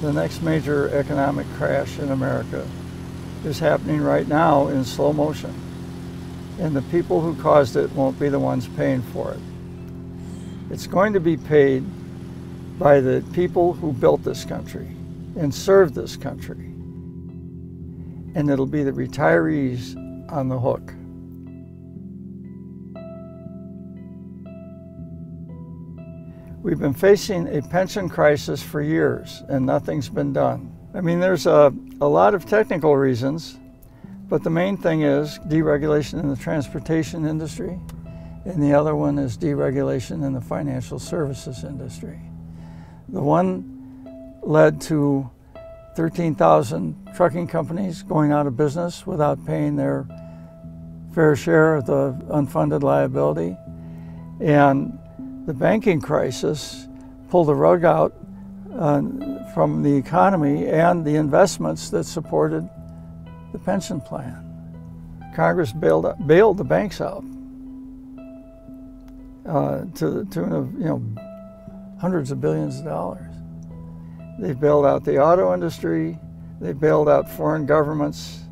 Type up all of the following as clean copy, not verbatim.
The next major economic crash in America is happening right now in slow motion. And the people who caused it won't be the ones paying for it. It's going to be paid by the people who built this country and served this country. And it'll be the retirees on the hook. We've been facing a pension crisis for years and nothing's been done. I mean, there's a lot of technical reasons, but the main thing is deregulation in the transportation industry, and the other one is deregulation in the financial services industry. The one led to 13,000 trucking companies going out of business without paying their fair share of the unfunded liability, and the banking crisis pulled the rug out from the economy and the investments that supported the pension plan. Congress bailed the banks out to the tune of hundreds of billions of dollars. They bailed out the auto industry, they bailed out foreign governments,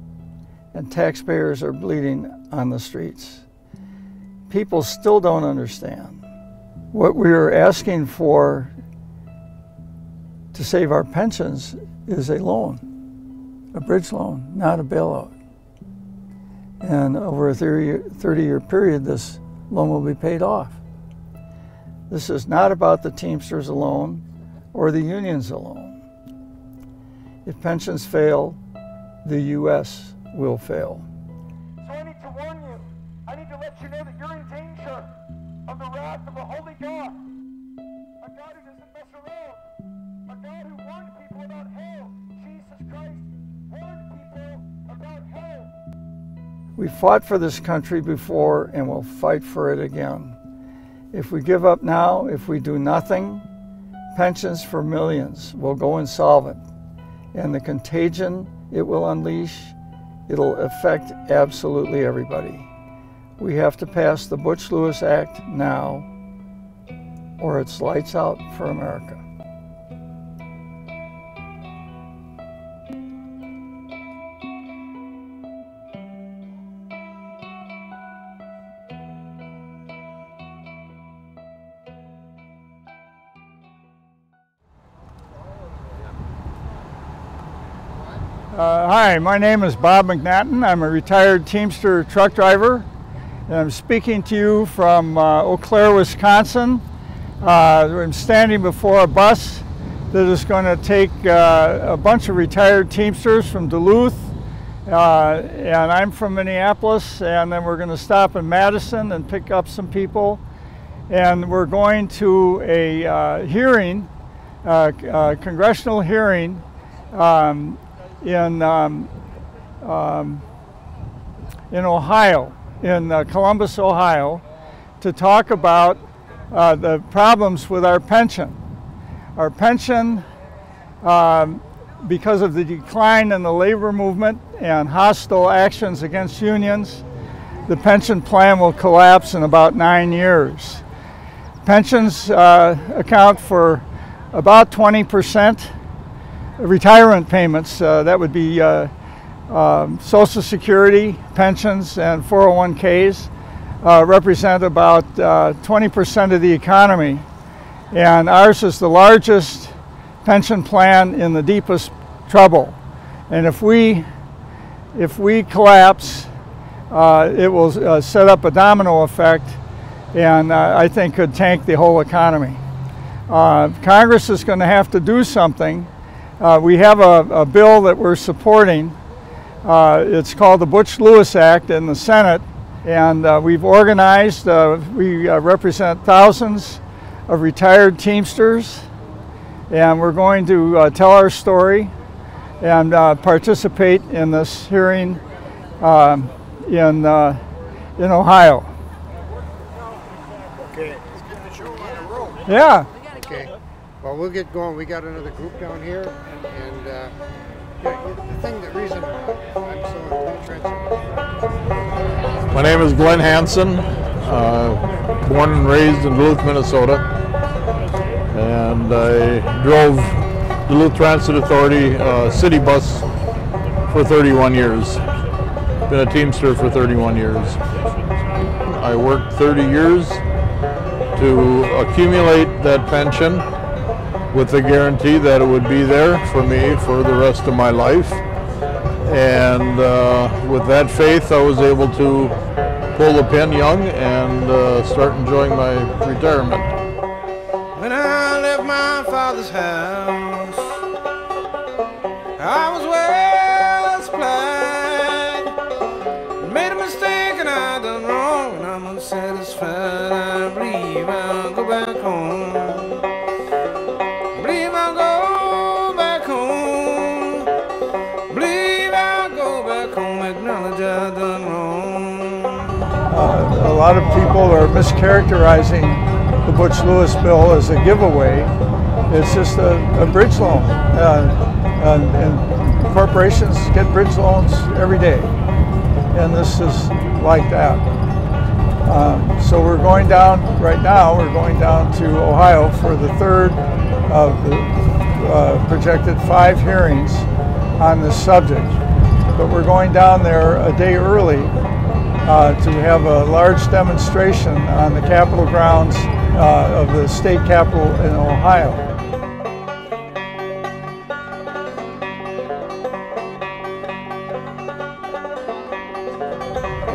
and taxpayers are bleeding on the streets. People still don't understand. What we're asking for to save our pensions is a loan, a bridge loan, not a bailout. And over a 30-year period, this loan will be paid off. This is not about the Teamsters alone or the unions alone. If pensions fail, the U.S. will fail. So I need to warn you. I need to let you know that you're in danger of the wrath of a holy God. A God who doesn't mess around. A God who warned people about hell. Jesus Christ warned people about hell. We fought for this country before and we'll fight for it again. If we give up now, if we do nothing, pensions for millions will go insolvent. And the contagion it will unleash, it'll affect absolutely everybody. We have to pass the Butch Lewis Act now, or it's lights out for America. Hi, my name is Bob McNatton. I'm a retired Teamster truck driver. And I'm speaking to you from Eau Claire, Wisconsin. I'm standing before a bus that is going to take a bunch of retired Teamsters from Duluth. And I'm from Minneapolis, and then we're going to stop in Madison and pick up some people. And we're going to a hearing, congressional hearing, in Ohio, in Columbus, Ohio, to talk about the problems with our pension. Our pension, because of the decline in the labor movement and hostile actions against unions, the pension plan will collapse in about 9 years. Pensions account for about 20% retirement payments. That would be Social Security, pensions, and 401ks represent about 20% of the economy. And ours is the largest pension plan in the deepest trouble. And if we collapse, it will set up a domino effect, and I think could tank the whole economy. Congress is going to have to do something. We have a bill that we're supporting. It's called the Butch Lewis Act in the Senate, and we've organized, we represent thousands of retired Teamsters, and we're going to tell our story and participate in this hearing in Ohio. Okay, let's get the show on the road. Yeah. Okay, well, we'll get going. We got another group down here, and the reason I'm so interested. My name is Glenn Hansen, born and raised in Duluth, Minnesota, and I drove Duluth Transit Authority city bus for 31 years. Been a Teamster for 31 years. I worked 30 years to accumulate that pension with the guarantee that it would be there for me for the rest of my life. And with that faith, I was able to pull the pin young and start enjoying my retirement. When I left my father's house, I was well supplied. Made a mistake and I done wrong, and I'm unsatisfied. I believe I'll go back home. I believe I'll go back home. I believe I'll go back home, acknowledge I done wrong. A lot of people are mischaracterizing the Butch Lewis bill as a giveaway. It's just a bridge loan. And corporations get bridge loans every day. And this is like that. So we're going down, right now, we're going down to Ohio for the third of the projected 5 hearings on this subject. But we're going down there a day early to have a large demonstration on the Capitol grounds of the state capitol in Ohio.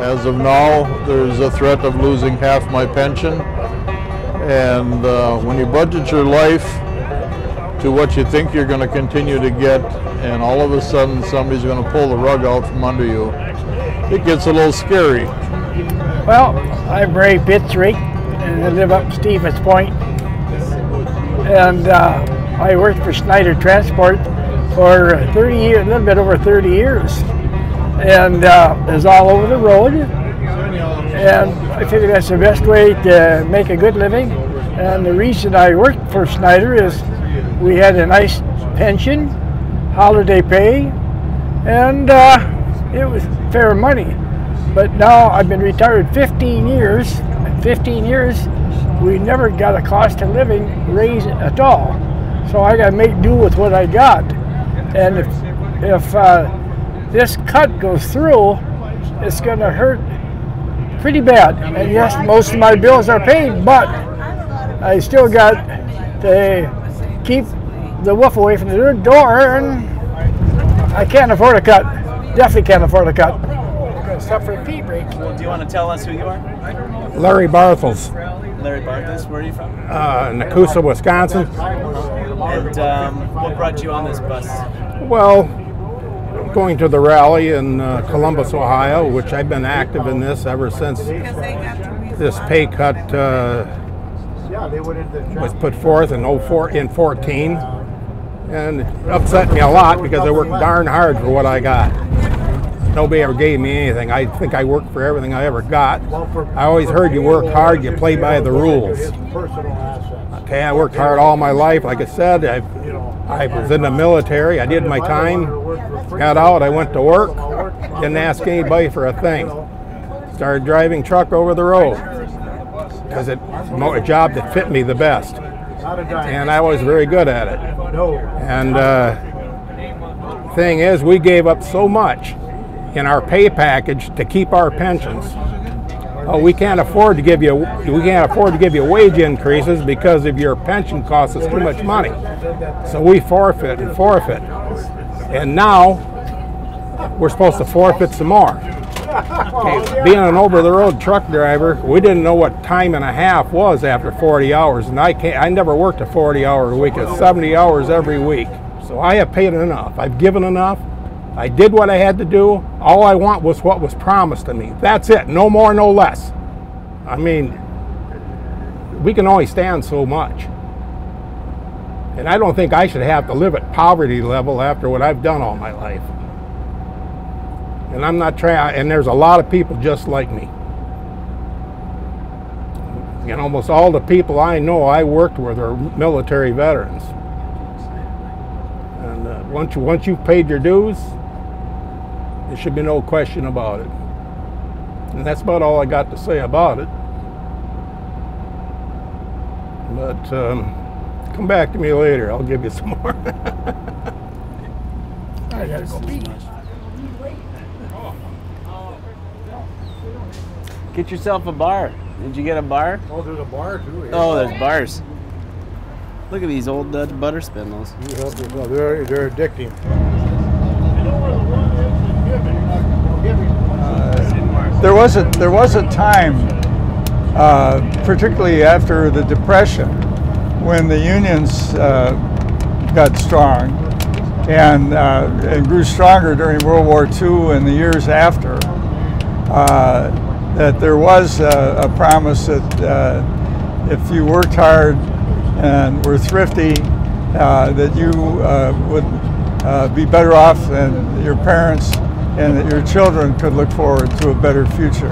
As of now, there's a threat of losing half my pension. And when you budget your life to what you think you're going to continue to get, and all of a sudden somebody's going to pull the rug out from under you, it gets a little scary. Well, I'm Ray Bitzrich, and I live up Stevens Point. And I worked for Schneider Transport for 30 years, a little bit over 30 years. And is all over the road. And I figure that's the best way to make a good living. And the reason I worked for Schneider is we had a nice pension, holiday pay, and it was fair money. But now I've been retired 15 years. In 15 years, we never got a cost of living raise at all. So I got to make do with what I got. And if this cut goes through, it's going to hurt pretty bad. And yes, most of my bills are paid, but I still got to keep the wolf away from the door, and I can't afford a cut. Definitely can't afford a cut. We're going to suffer a pee break. Well, do you want to tell us who you are? Larry Barthels. Larry Barthels, where are you from? Nakusa, Wisconsin. And what brought you on this bus? Well, going to the rally in Columbus, Ohio, which I've been active in this ever since this pay cut was put forth in 14. And it upset me a lot because I worked darn hard for what I got. Nobody ever gave me anything. I think I worked for everything I ever got. I always heard you work hard, you play by the rules. Okay, I worked hard all my life. Like I said, I was in the military. I did my time, got out, I went to work, didn't ask anybody for a thing. Started driving truck over the road because it's a job that fit me the best. And I was very good at it. And thing is, we gave up so much in our pay package to keep our pensions. Oh, we can't afford to give you wage increases because of your pension costs us too much money. So we forfeit and forfeit. And now we're supposed to forfeit some more. Okay, being an over-the-road truck driver, we didn't know what time and a half was after 40 hours, and I never worked a 40-hour week. It's 70 hours every week. So I have paid enough. I've given enough. I did what I had to do. All I want was what was promised to me. That's it. No more, no less. I mean, we can only stand so much. And I don't think I should have to live at poverty level after what I've done all my life. And I'm not trying, and there's a lot of people just like me. And almost all the people I know I worked with are military veterans. And once you've paid your dues, there should be no question about it. And that's about all I got to say about it. But come back to me later. I'll give you some more. gotta go pee. Get yourself a bar. Did you get a bar? Oh, there's a bar too. Here. Oh, there's bars. Look at these old Dutch butter spindles. You help yourself. They're addicting. There was a time, particularly after the Depression, when the unions got strong and grew stronger during World War II and the years after. That there was a promise that if you worked hard and were thrifty, that you would be better off than your parents, and that your children could look forward to a better future.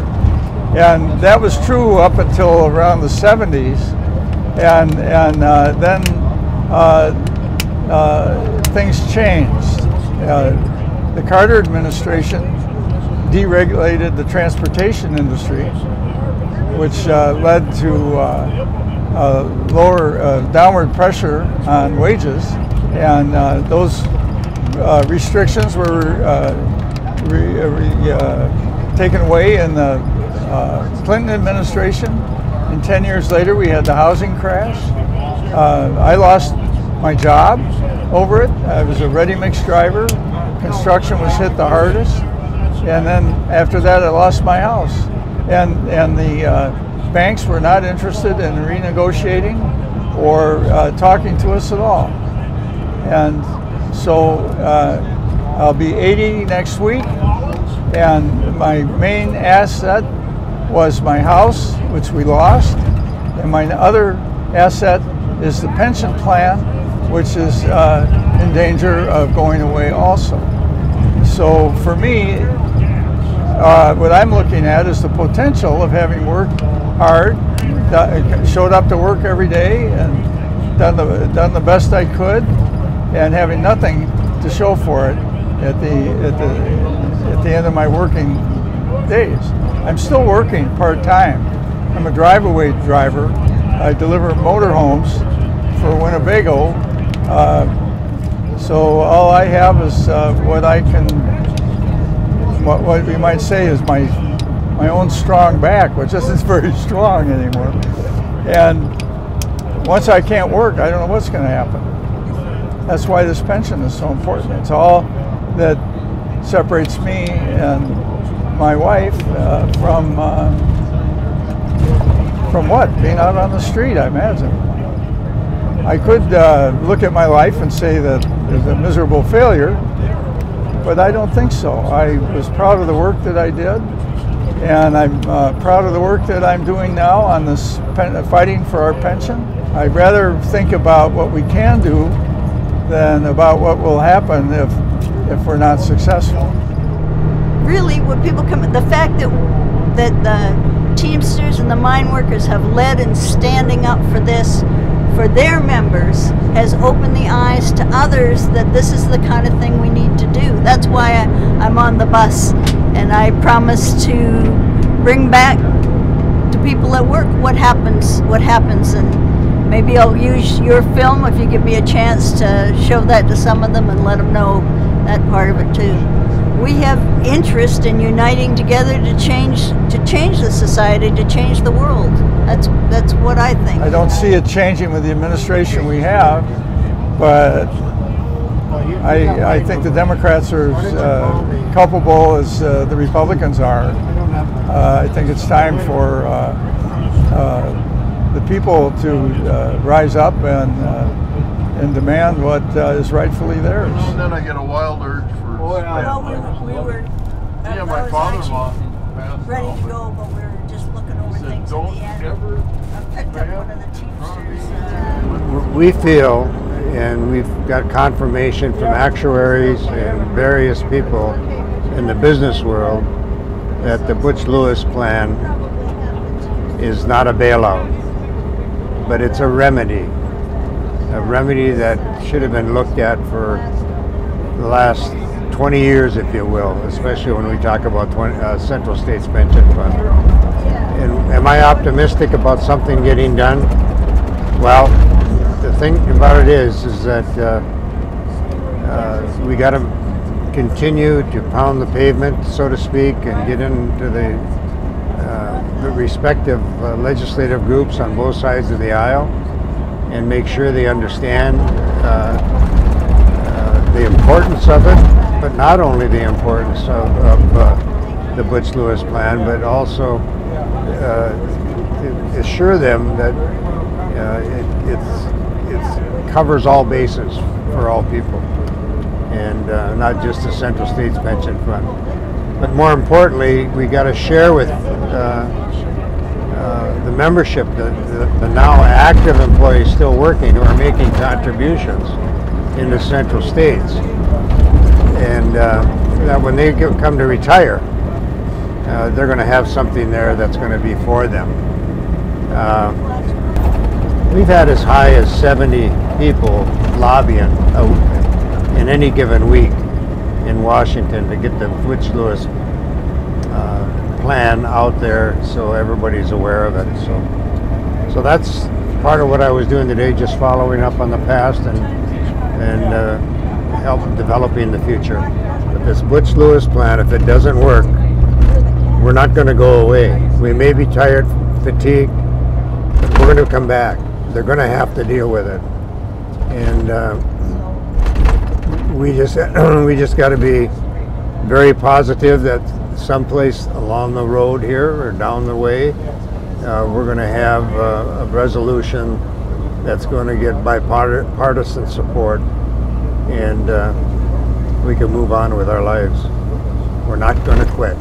And that was true up until around the 70s, and then things changed. The Carter administration deregulated the transportation industry, which led to lower downward pressure on wages, and those restrictions were taken away in the Clinton administration. And 10 years later, we had the housing crash. I lost my job over it. I was a ready-mix driver. Construction was hit the hardest. And then after that, I lost my house. And the banks were not interested in renegotiating or talking to us at all. And so I'll be 80 next week, and my main asset was my house, which we lost, and my other asset is the pension plan, which is in danger of going away also. So for me, what I'm looking at is the potential of having worked hard, showed up to work every day, and done the best I could, and having nothing to show for it at the end of my working days. I'm still working part-time. I'm a drive-away driver. I deliver motorhomes for Winnebago. So all I have is what I can, what we might say is my own strong back, which isn't very strong anymore. And once I can't work, I don't know what's going to happen. That's why this pension is so important. It's all that separates me and my wife from what? Being out on the street, I imagine. I could look at my life and say that it's a miserable failure, but I don't think so. I was proud of the work that I did, and I'm proud of the work that I'm doing now on this fighting for our pension. I'd rather think about what we can do than about what will happen if we're not successful. Really, when people come, the fact that the Teamsters and the mine workers have led in standing up for this, for their members, has opened the eyes to others that this is the kind of thing we need to do. That's why I'm on the bus, and I promise to bring back to people at work what happens, and maybe I'll use your film if you give me a chance to show that to some of them and let them know that part of it too. We have interest in uniting together to change the society, to change the world. That's what I think. I don't see it changing with the administration we have, but I think the Democrats are as culpable as the Republicans are. I think it's time for the people to rise up and demand what is rightfully theirs. And then I get a wild urge for Well, we were my father-in-law ready to go, but we were just looking over things in the end. I picked up one of the Teamsters. We feel, and we've got confirmation from actuaries and various people in the business world, that the Butch Lewis plan is not a bailout, but it's a remedy that should have been looked at for the last 20 years, if you will, especially when we talk about Central States Pension Fund. And am I optimistic about something getting done? Well, the thing about it is that we got to continue to pound the pavement, so to speak, and get into the respective legislative groups on both sides of the aisle and make sure they understand the importance of it, but not only the importance of the Butch Lewis plan, but also to assure them that it covers all bases for all people, and not just the Central States Pension Fund. But more importantly, we got to share with the membership, the now active employees still working who are making contributions in the Central States, and that when they come to retire, they're going to have something there that's going to be for them. We've had as high as 70 people lobbying in any given week in Washington to get the Butch Lewis plan out there so everybody's aware of it. So that's part of what I was doing today, just following up on the past and help developing the future. But this Butch Lewis plan, if it doesn't work, we're not going to go away. We may be tired, fatigued, but we're going to come back. They're going to have to deal with it, and we just got to be very positive that someplace along the road here or down the way, we're going to have a resolution that's going to get bipartisan support, and we can move on with our lives. We're not going to quit.